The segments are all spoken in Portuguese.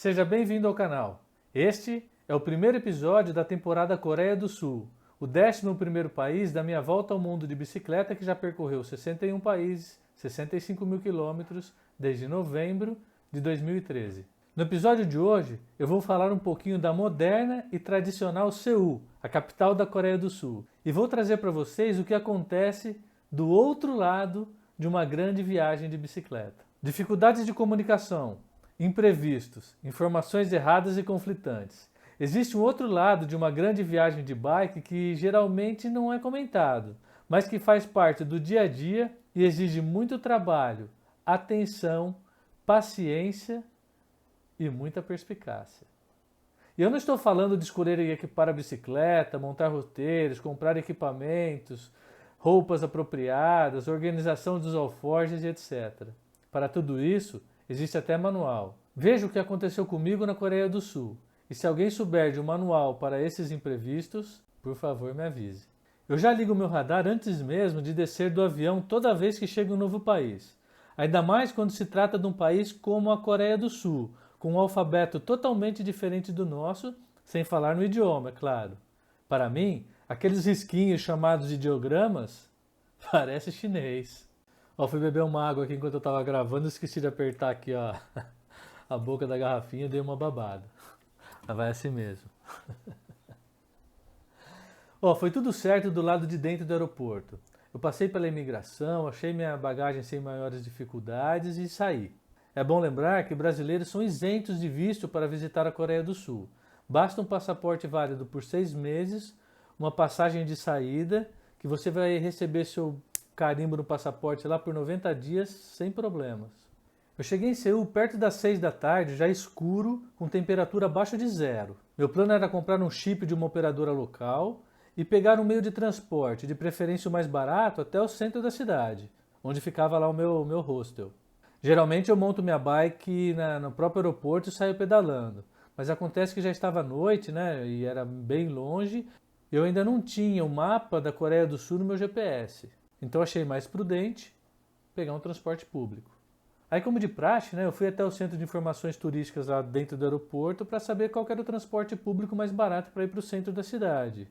Seja bem-vindo ao canal. Este é o primeiro episódio da temporada Coreia do Sul, o 11º país da minha volta ao mundo de bicicleta, que já percorreu 61 países, 65 mil quilômetros desde novembro de 2013. No episódio de hoje, eu vou falar um pouquinho da moderna e tradicional Seul, a capital da Coreia do Sul, e vou trazer para vocês o que acontece do outro lado de uma grande viagem de bicicleta. Dificuldades de comunicação, imprevistos, informações erradas e conflitantes. Existe um outro lado de uma grande viagem de bike que geralmente não é comentado, mas que faz parte do dia a dia e exige muito trabalho, atenção, paciência e muita perspicácia. E eu não estou falando de escolher e equipar a bicicleta, montar roteiros, comprar equipamentos, roupas apropriadas, organização dos alforjes e etc. Para tudo isso, existe até manual. Veja o que aconteceu comigo na Coreia do Sul. E se alguém souber de um manual para esses imprevistos, por favor me avise. Eu já ligo meu radar antes mesmo de descer do avião toda vez que chego em um novo país. Ainda mais quando se trata de um país como a Coreia do Sul, com um alfabeto totalmente diferente do nosso, sem falar no idioma, é claro. Para mim, aqueles risquinhos chamados de ideogramas parece chinês. Ó, fui beber uma água aqui enquanto eu estava gravando, esqueci de apertar aqui ó, a boca da garrafinha e dei uma babada. Mas vai assim mesmo. Ó, foi tudo certo do lado de dentro do aeroporto. Eu passei pela imigração, achei minha bagagem sem maiores dificuldades e saí. É bom lembrar que brasileiros são isentos de visto para visitar a Coreia do Sul. Basta um passaporte válido por 6 meses, uma passagem de saída, que você vai receber seu carimbo no passaporte lá por 90 dias sem problemas. Eu cheguei em Seul perto das 6 da tarde, já escuro, com temperatura abaixo de zero. Meu plano era comprar um chip de uma operadora local e pegar um meio de transporte, de preferência o mais barato, até o centro da cidade, onde ficava lá o meu hostel. Geralmente eu monto minha bike no próprio aeroporto e saio pedalando. Mas acontece que já estava à noite, né, e era bem longe, e eu ainda não tinha o mapa da Coreia do Sul no meu GPS. Então achei mais prudente pegar um transporte público. Aí, como de praxe, né, eu fui até o centro de informações turísticas lá dentro do aeroporto para saber qual era o transporte público mais barato para ir para o centro da cidade.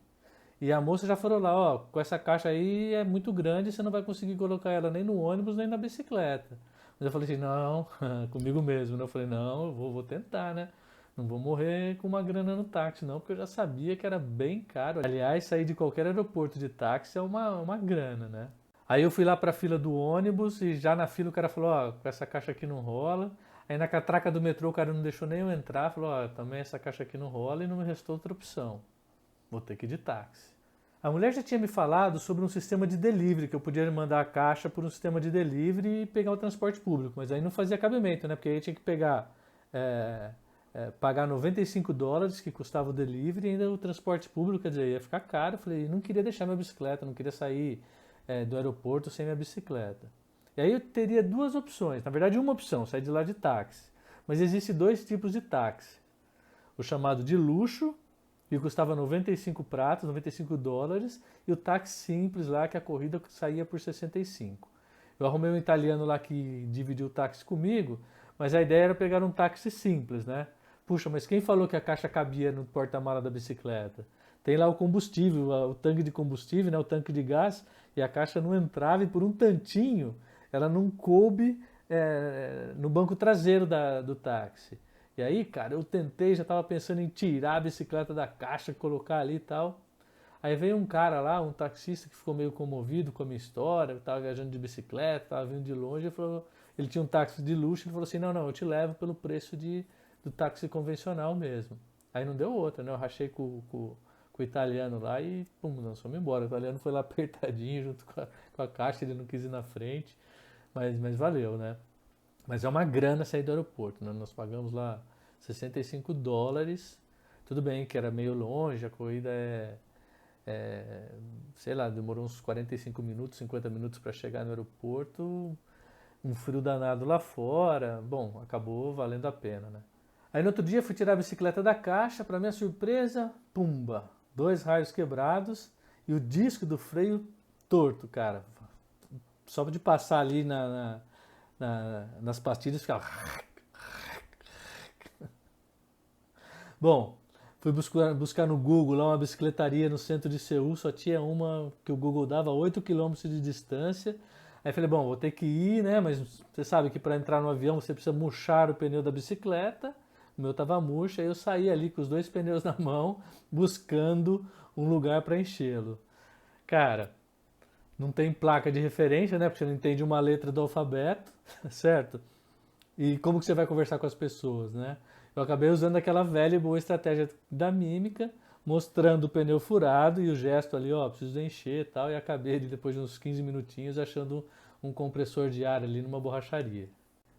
E a moça já falou lá, ó, com essa caixa aí é muito grande, você não vai conseguir colocar ela nem no ônibus nem na bicicleta. Mas eu falei assim, não, comigo mesmo, né? Eu falei, não, eu vou tentar, né? Não vou morrer com uma grana no táxi, não, porque eu já sabia que era bem caro. Aliás, sair de qualquer aeroporto de táxi é uma grana, né? Aí eu fui lá para a fila do ônibus e já na fila o cara falou, ó, com essa caixa aqui não rola. Aí na catraca do metrô o cara não deixou nem eu entrar, falou, ó, também essa caixa aqui não rola e não me restou outra opção. Vou ter que ir de táxi. A mulher já tinha me falado sobre um sistema de delivery, que eu podia mandar a caixa por um sistema de delivery e pegar o transporte público, mas aí não fazia cabimento, né? Porque aí tinha que pegar, pagar $95 que custava o delivery e ainda o transporte público, quer dizer, ia ficar caro. Eu falei, não queria deixar minha bicicleta, não queria sair do aeroporto sem minha bicicleta. E aí eu teria duas opções, na verdade uma opção, sair de lá de táxi. Mas existem dois tipos de táxi. O chamado de luxo, que custava 95 pratos, $95, e o táxi simples lá, que a corrida saía por 65. Eu arrumei um italiano lá que dividiu o táxi comigo, mas a ideia era pegar um táxi simples, né? Puxa, mas quem falou que a caixa cabia no porta-mala da bicicleta? Tem lá o combustível, o tanque de combustível, né, o tanque de gás, e a caixa não entrava e por um tantinho ela não coube no banco traseiro do táxi. E aí, cara, eu tentei, já estava pensando em tirar a bicicleta da caixa, colocar ali e tal. Aí veio um cara lá, um taxista que ficou meio comovido com a minha história, estava viajando de bicicleta, estava vindo de longe, ele tinha um táxi de luxo, ele falou assim, não, eu te levo pelo preço do táxi convencional mesmo. Aí não deu outra, né? Eu rachei com o italiano lá e, pum, nós fomos embora. O italiano foi lá apertadinho junto com a caixa, ele não quis ir na frente, mas valeu, né? Mas é uma grana sair do aeroporto, né? Nós pagamos lá $65. Tudo bem que era meio longe, a corrida sei lá, demorou uns 45 minutos, 50 minutos para chegar no aeroporto, um frio danado lá fora. Bom, acabou valendo a pena, né? Aí no outro dia fui tirar a bicicleta da caixa, para minha surpresa, pumba, 2 raios quebrados e o disco do freio torto, cara. Só de passar ali nas pastilhas ficava... Bom, fui buscar no Google lá uma bicicletaria no centro de Seul, só tinha uma que o Google dava 8 quilômetros de distância. Aí falei, bom, vou ter que ir, né? Mas você sabe que para entrar no avião você precisa murchar o pneu da bicicleta. O meu tava murcho, aí eu saí ali com os dois pneus na mão, buscando um lugar para enchê-lo. Cara, não tem placa de referência, né? Porque você não entende uma letra do alfabeto, certo? E como que você vai conversar com as pessoas, né? Eu acabei usando aquela velha e boa estratégia da mímica, mostrando o pneu furado e o gesto ali, ó, preciso encher e tal, e acabei ali, depois de uns 15 minutinhos achando um compressor de ar ali numa borracharia.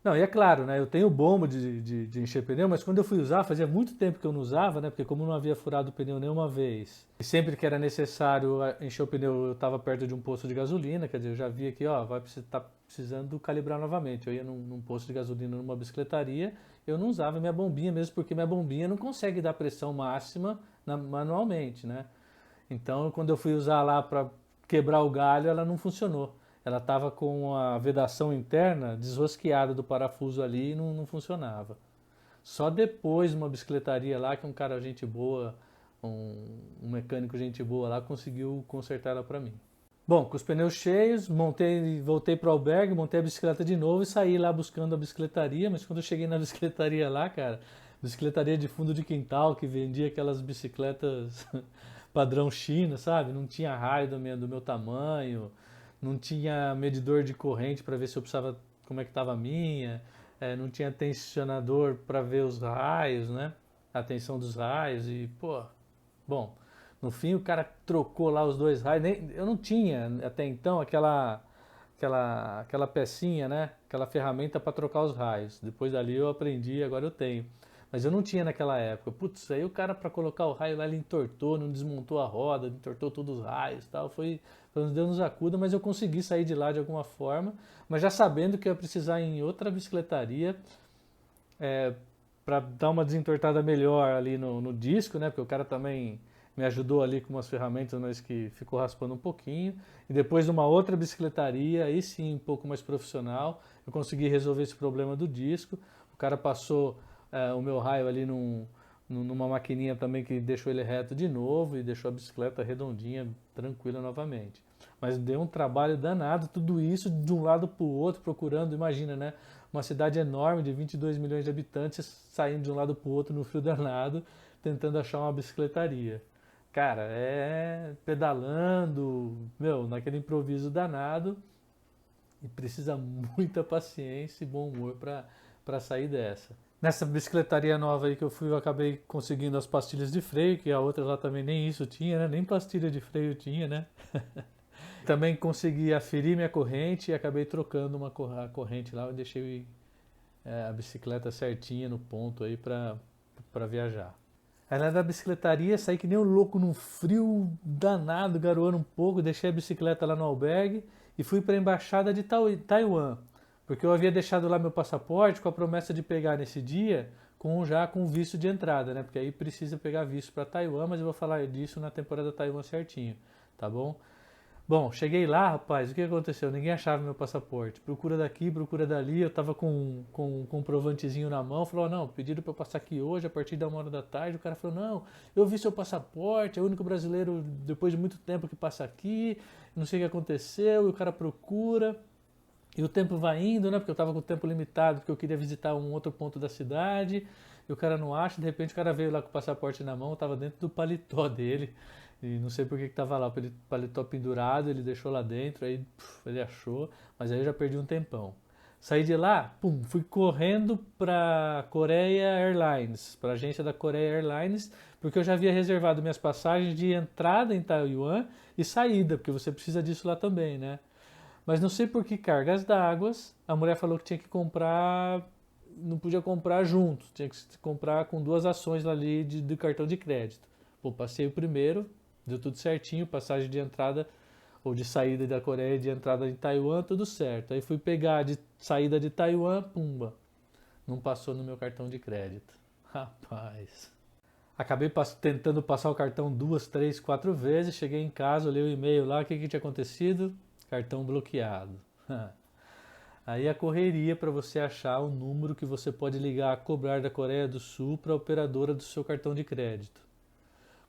Não, e é claro, né? Eu tenho bomba de encher pneu, mas quando eu fui usar, fazia muito tempo que eu não usava, né? Porque como não havia furado o pneu nenhuma vez, e sempre que era necessário encher o pneu, eu estava perto de um posto de gasolina, quer dizer, eu já via que, ó, vai estar precisando calibrar novamente. Eu ia num posto de gasolina, numa bicicletaria, eu não usava minha bombinha, mesmo porque minha bombinha não consegue dar pressão máxima manualmente, né? Então, quando eu fui usar lá para quebrar o galho, ela não funcionou. Ela estava com a vedação interna desrosqueada do parafuso ali e não funcionava. Só depois, uma bicicletaria lá, que um cara gente boa, um mecânico gente boa lá, conseguiu consertar ela para mim. Bom, com os pneus cheios, voltei para o albergue, montei a bicicleta de novo e saí lá buscando a bicicletaria. Mas quando eu cheguei na bicicletaria lá, cara, bicicletaria de fundo de quintal que vendia aquelas bicicletas padrão China, sabe? Não tinha raio do meu tamanho, não tinha medidor de corrente para ver se eu precisava, como é que estava a minha, não tinha tensionador para ver os raios, né? A tensão dos raios e, pô, bom, no fim o cara trocou lá os dois raios, eu não tinha até então aquela pecinha, né? Aquela ferramenta para trocar os raios. Depois dali eu aprendi, agora eu tenho. Mas eu não tinha naquela época. Putz, aí o cara para colocar o raio lá ele entortou, não desmontou a roda, entortou todos os raios, tal. Foi nos deu nos acuda, mas eu consegui sair de lá de alguma forma, mas já sabendo que eu ia precisar ir em outra bicicletaria para dar uma desentortada melhor ali no disco, né? Porque o cara também me ajudou ali com umas ferramentas, mas que ficou raspando um pouquinho. E depois de uma outra bicicletaria, aí sim, um pouco mais profissional, eu consegui resolver esse problema do disco. O cara passou o meu raio ali numa maquininha também que deixou ele reto de novo e deixou a bicicleta redondinha, tranquila novamente. Mas deu um trabalho danado, tudo isso de um lado para o outro, procurando, imagina, né? Uma cidade enorme de 22 milhões de habitantes saindo de um lado para o outro no frio danado, tentando achar uma bicicletaria. Cara, pedalando, meu, naquele improviso danado e precisa muita paciência e bom humor para sair dessa. Nessa bicicletaria nova aí que eu fui, eu acabei conseguindo as pastilhas de freio, que a outra lá também nem isso tinha, né? Nem pastilha de freio tinha, né? Também consegui aferir minha corrente e acabei trocando a corrente lá, eu deixei a bicicleta certinha no ponto aí para viajar. Aí lá da bicicletaria, saí que nem um louco num frio danado, garoando um pouco, deixei a bicicleta lá no albergue e fui para a embaixada de Taiwan, porque eu havia deixado lá meu passaporte com a promessa de pegar nesse dia já com visto de entrada, né? Porque aí precisa pegar visto para Taiwan, mas eu vou falar disso na temporada Taiwan certinho, tá bom? Bom, cheguei lá, rapaz, o que aconteceu? Ninguém achava meu passaporte. Procura daqui, procura dali, eu tava com um comprovantezinho na mão, falou, não, pediram para eu passar aqui hoje, a partir da 1 hora da tarde. O cara falou, não, eu vi seu passaporte, é o único brasileiro, depois de muito tempo, que passa aqui, não sei o que aconteceu, e o cara procura, e o tempo vai indo, né, porque eu tava com o tempo limitado, porque eu queria visitar um outro ponto da cidade, e o cara não acha, de repente o cara veio lá com o passaporte na mão, tava dentro do paletó dele, e não sei por que estava lá, o paletó pendurado, ele deixou lá dentro, aí ele achou, mas aí eu já perdi um tempão. Saí de lá, fui correndo para Korea Airlines, para a agência da Korea Airlines, porque eu já havia reservado minhas passagens de entrada em Taiwan e saída, porque você precisa disso lá também, né? Mas não sei por que cargas d'água, a mulher falou que tinha que comprar, não podia comprar junto, tinha que comprar com duas ações ali de cartão de crédito. Pô, passei o primeiro, deu tudo certinho, passagem de entrada ou de saída da Coreia, de entrada em Taiwan, tudo certo. Aí fui pegar de saída de Taiwan, pumba, não passou no meu cartão de crédito. Rapaz. Acabei tentando passar o cartão 2, 3, 4 vezes, cheguei em casa, olhei o e-mail lá, o que tinha acontecido? Cartão bloqueado. Aí a correria para você achar o número que você pode ligar a cobrar da Coreia do Sul para a operadora do seu cartão de crédito.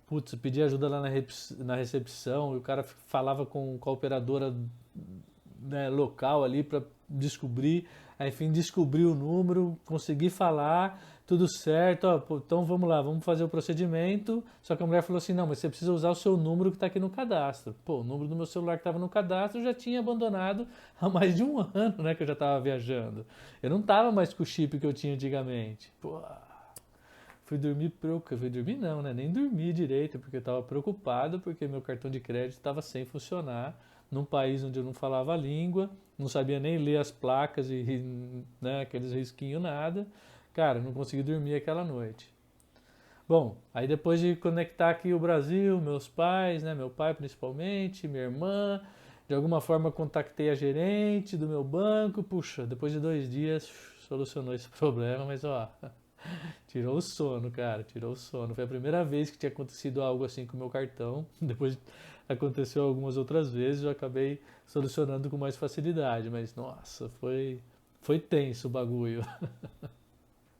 Putz, eu pedi ajuda lá na recepção e o cara falava com a operadora, né, local ali para descobrir. Aí, enfim, descobri o número, consegui falar, tudo certo. Ó, pô, então vamos lá, vamos fazer o procedimento. Só que a mulher falou assim: não, mas você precisa usar o seu número que está aqui no cadastro. Pô, o número do meu celular que estava no cadastro eu já tinha abandonado há mais de um ano, né, que eu já estava viajando. Eu não estava mais com o chip que eu tinha antigamente. Pô, fui dormir não, né? Nem dormi direito, porque eu estava preocupado, porque meu cartão de crédito estava sem funcionar, num país onde eu não falava a língua, não sabia nem ler as placas e, né, aqueles risquinhos, nada. Cara, não consegui dormir aquela noite. Bom, aí depois de conectar aqui o Brasil, meus pais, né, meu pai principalmente, minha irmã, de alguma forma contactei a gerente do meu banco, puxa, depois de 2 dias solucionou esse problema, mas ó, tirou o sono, cara, tirou o sono. Foi a primeira vez que tinha acontecido algo assim com o meu cartão. Depois aconteceu algumas outras vezes, eu acabei solucionando com mais facilidade. Mas, nossa, foi tenso o bagulho.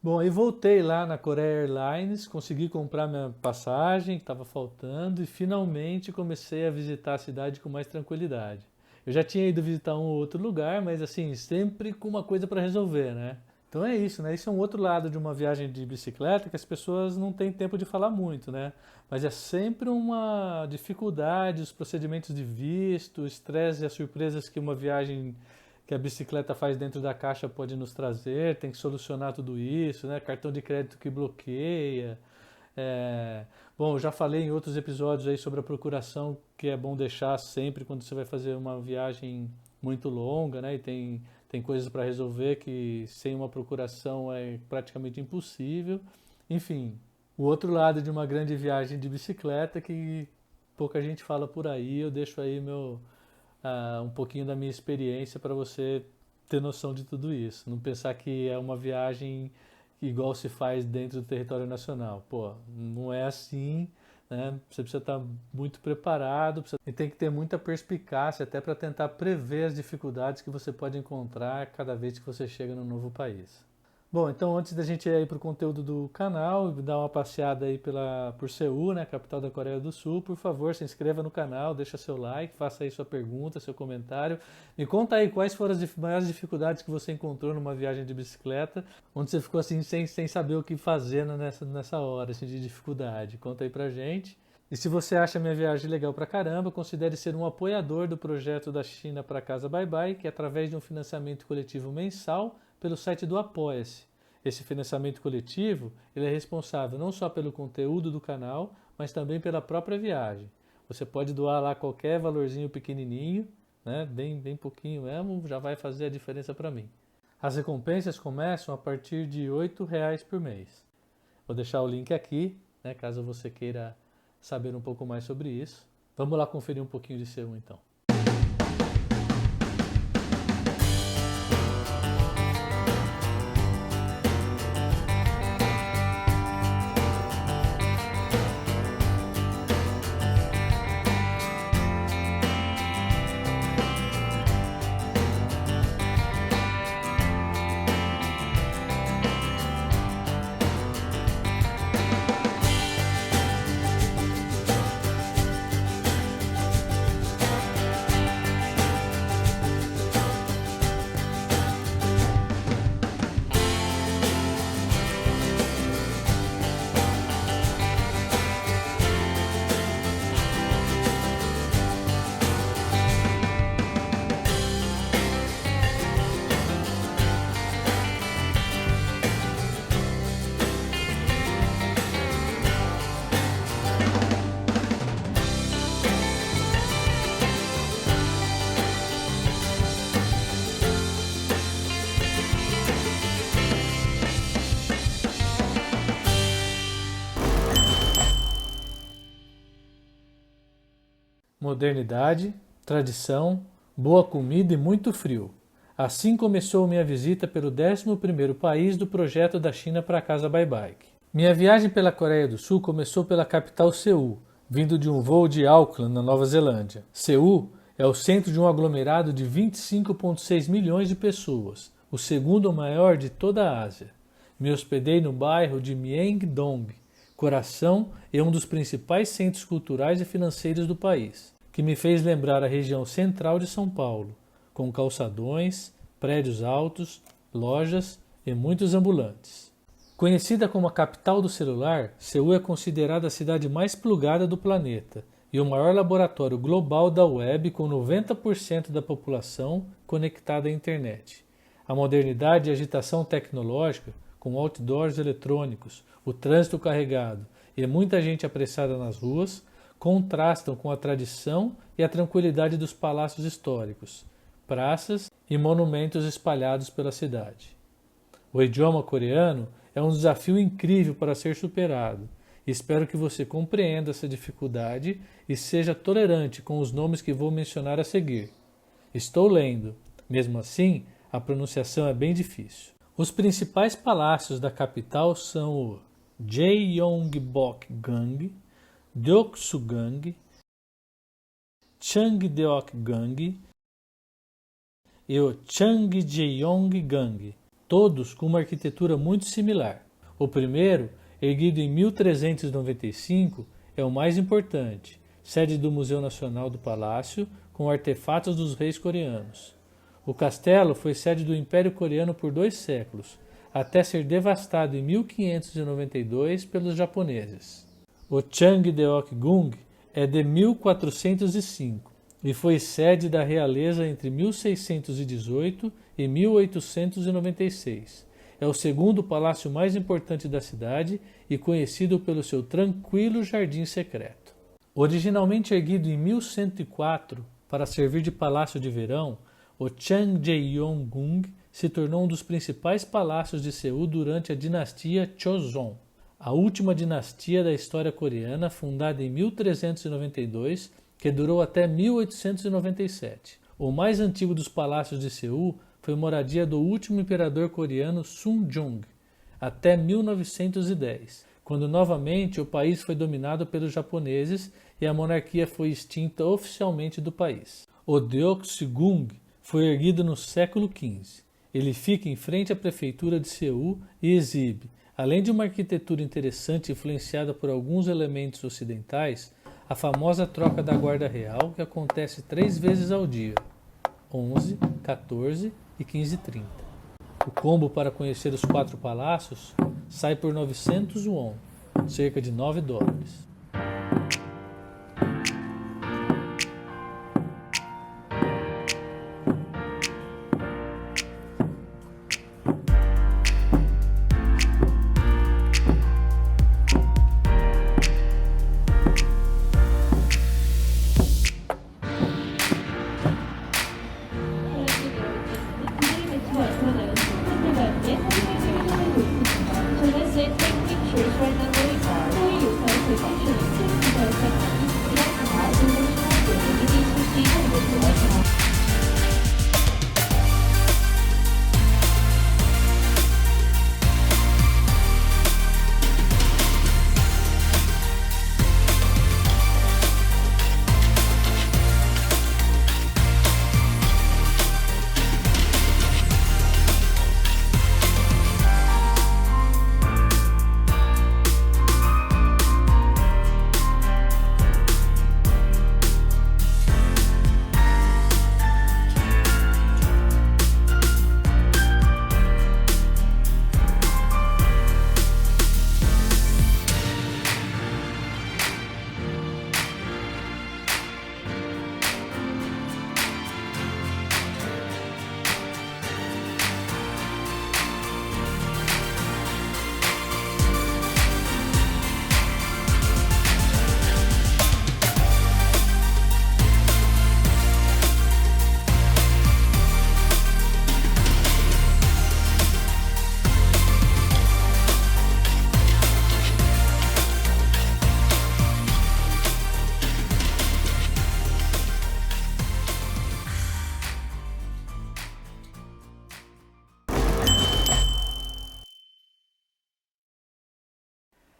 Bom, aí voltei lá na Korea Airlines, consegui comprar minha passagem que estava faltando e finalmente comecei a visitar a cidade com mais tranquilidade. Eu já tinha ido visitar um ou outro lugar, mas assim, sempre com uma coisa para resolver, né? Então é isso, né? Isso é um outro lado de uma viagem de bicicleta que as pessoas não têm tempo de falar muito, né? Mas é sempre uma dificuldade, os procedimentos de visto, o estresse e as surpresas que uma viagem que a bicicleta faz dentro da caixa pode nos trazer, tem que solucionar tudo isso, né? Cartão de crédito que bloqueia. Bom, eu já falei em outros episódios aí sobre a procuração, que é bom deixar sempre quando você vai fazer uma viagem muito longa, né? E tem coisas para resolver que sem uma procuração é praticamente impossível. Enfim, o outro lado de uma grande viagem de bicicleta que pouca gente fala por aí, eu deixo aí um pouquinho da minha experiência para você ter noção de tudo isso. Não pensar que é uma viagem igual se faz dentro do território nacional. Pô, não é assim, né? Você precisa estar muito preparado e tem que ter muita perspicácia até para tentar prever as dificuldades que você pode encontrar cada vez que você chega num novo país. Bom, então antes da gente ir aí para o conteúdo do canal, dar uma passeada aí por Seul, né, capital da Coreia do Sul, por favor, se inscreva no canal, deixa seu like, faça aí sua pergunta, seu comentário. Me conta aí quais foram as maiores dificuldades que você encontrou numa viagem de bicicleta, onde você ficou assim sem saber o que fazer nessa hora assim, de dificuldade. Conta aí pra gente. E se você acha a minha viagem legal pra caramba, considere ser um apoiador do projeto da China para Casa Bye Bye, que é através de um financiamento coletivo mensal pelo site do Apoia-se. Esse financiamento coletivo ele é responsável não só pelo conteúdo do canal, mas também pela própria viagem. Você pode doar lá qualquer valorzinho pequenininho, né, bem pouquinho mesmo, já vai fazer a diferença para mim. As recompensas começam a partir de R$ 8,00 por mês. Vou deixar o link aqui, né, caso você queira saber um pouco mais sobre isso. Vamos lá conferir um pouquinho de Seul então. Modernidade, tradição, boa comida e muito frio. Assim começou minha visita pelo 11º país do projeto da China para Casa Bye Bye. Minha viagem pela Coreia do Sul começou pela capital Seul, vindo de um voo de Auckland, na Nova Zelândia. Seul É o centro de um aglomerado de 25,6 milhões de pessoas, o segundo maior de toda a Ásia. Me hospedei no bairro de Myeongdong, coração e um dos principais centros culturais e financeiros do país, que me fez lembrar a região central de São Paulo, com calçadões, prédios altos, lojas e muitos ambulantes. Conhecida como a capital do celular, Seul é considerada a cidade mais plugada do planeta e o maior laboratório global da web, com 90% da população conectada à internet. A modernidade e a agitação tecnológica, com outdoors eletrônicos, o trânsito carregado e muita gente apressada nas ruas, contrastam com a tradição e a tranquilidade dos palácios históricos, praças e monumentos espalhados pela cidade. O idioma coreano é um desafio incrível para ser superado. Espero que você compreenda essa dificuldade e seja tolerante com os nomes que vou mencionar a seguir. Estou lendo, mesmo assim, a pronunciação é bem difícil. Os principais palácios da capital são o Jeongbokgung, Deoksugang, Changdeokgang e o Changjeonggang, todos com uma arquitetura muito similar. O primeiro, erguido em 1395, é o mais importante, sede do Museu Nacional do Palácio, com artefatos dos reis coreanos. O castelo foi sede do Império Coreano por 2 séculos, até ser devastado em 1592 pelos japoneses. O Changdeokgung é de 1405 e foi sede da realeza entre 1618 e 1896. É o segundo palácio mais importante da cidade e conhecido pelo seu tranquilo jardim secreto. Originalmente erguido em 1104 para servir de palácio de verão, o Changjeonggung se tornou um dos principais palácios de Seul durante a dinastia Joseon, a última dinastia da história coreana, fundada em 1392, que durou até 1897. O mais antigo dos palácios de Seul foi moradia do último imperador coreano Sunjong, até 1910, quando novamente o país foi dominado pelos japoneses e a monarquia foi extinta oficialmente do país. O Deoksugung foi erguido no século XV. Ele fica em frente à prefeitura de Seul e exibe, além de uma arquitetura interessante influenciada por alguns elementos ocidentais, a famosa troca da guarda real, que acontece 3 vezes ao dia, 11, 14 e 15h30. O combo para conhecer os 4 palácios sai por 900 won, cerca de $9.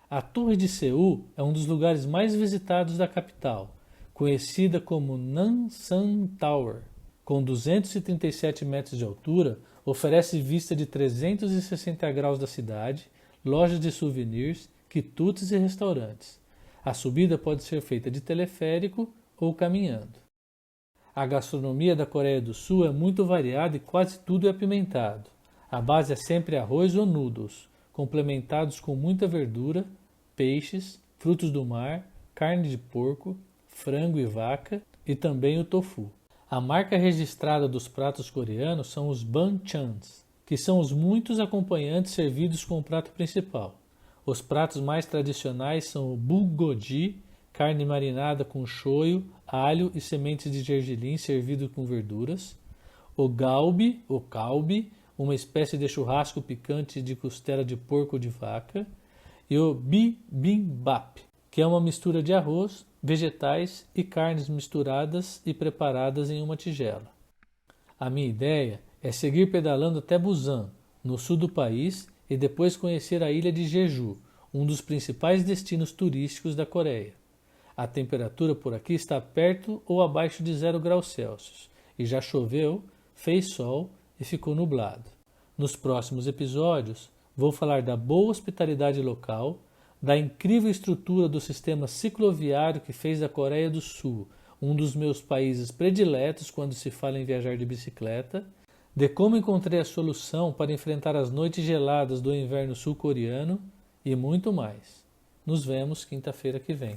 A Torre de Seul é um dos lugares mais visitados da capital, conhecida como Namsan Tower, com 237 metros de altura, oferece vista de 360 graus da cidade, lojas de souvenirs, quitutes e restaurantes. A subida pode ser feita de teleférico ou caminhando. A gastronomia da Coreia do Sul é muito variada e quase tudo é apimentado. A base é sempre arroz ou noodles, complementados com muita verdura, peixes, frutos do mar, carne de porco, frango e vaca e também o tofu. A marca registrada dos pratos coreanos são os banchans, que são os muitos acompanhantes servidos com o prato principal. Os pratos mais tradicionais são o bulgogi, carne marinada com shoyu, alho e sementes de gergelim servido com verduras, o galbi, ou kalbi, uma espécie de churrasco picante de costela de porco ou de vaca, e o bibimbap, que é uma mistura de arroz, vegetais e carnes misturadas e preparadas em uma tigela. A minha ideia é seguir pedalando até Busan, no sul do país, e depois conhecer a ilha de Jeju, um dos principais destinos turísticos da Coreia. A temperatura por aqui está perto ou abaixo de 0 graus Celsius, e já choveu, fez sol e ficou nublado. Nos próximos episódios, vou falar da boa hospitalidade local, da incrível estrutura do sistema cicloviário que fez da Coreia do Sul um dos meus países prediletos quando se fala em viajar de bicicleta, de como encontrei a solução para enfrentar as noites geladas do inverno sul-coreano e muito mais. Nos vemos quinta-feira que vem.